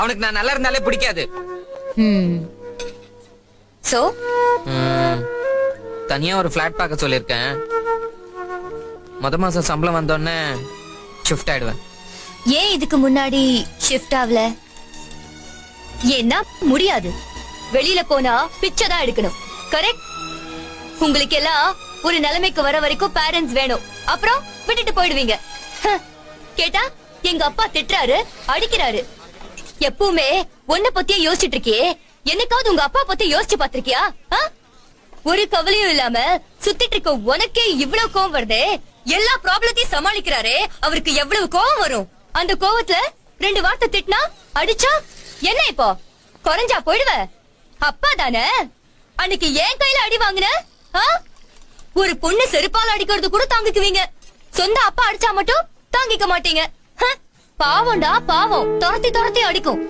அவனுக்கு நான் நல்லா இருந்தாலே பிடிக்காது. சோ தனியா ஒரு பிளாட் பார்க்க சொல்லிருக்கேன். மாசம் சம்பளம் வந்தோடனே ஷிஃப்ட் ஆயிடுவேன். ஏன் இதுக்கு முன்னாடி ஷிஃப்ட் ஆகல? ஏன்னா முடியாது. வெளியில போனா பிச்சை தான் எடுக்கணும். கரெக்ட்? உங்களுக்கு எல்லாம் ஒரு நிலைமைக்கு வர வரைக்கும் பேரண்ட்ஸ் வேணும். அப்புறம் விட்டுட்டு போயிடுவீங்க. கேட்டா எங்க அப்பா திட்டுறாரு, அடிக்கிறாரு. எப்பவுமே உன்னை பத்தியே யோசிச்சுட்டு இருக்கியே, என்னைக்காவது உங்க அப்பா பத்தி யோசிச்சு பாத்திருக்கியா? ஒரு கவலையும் இல்லாம சுத்திட்டு இருக்க உனக்கே இவ்வளவு கோவம் வருதே. எல்லா ப்ராப்ளத்தையும் சமாளிக்கிறாரே, அவருக்கு எவ்வளவு கோவம் வரும். அந்த கோவத்துல 2 வார்த்தை திட்டினா, அடிச்சா என்ன இப்போ குறைஞ்சா போயிடுவ? அப்பா தானே. அன்னைக்கு ஏன் கையில அடி வாங்கின? ஒரு பொண்ணு செருப்பால அடிக்கிறது கூட தாங்கிக்குவீங்க. சொந்த அப்பா அடிச்சா மட்டும் தாங்கிக்க மாட்டீங்க. பாவம்டா பாவம், துரத்தி துரத்தி அடிக்கும்.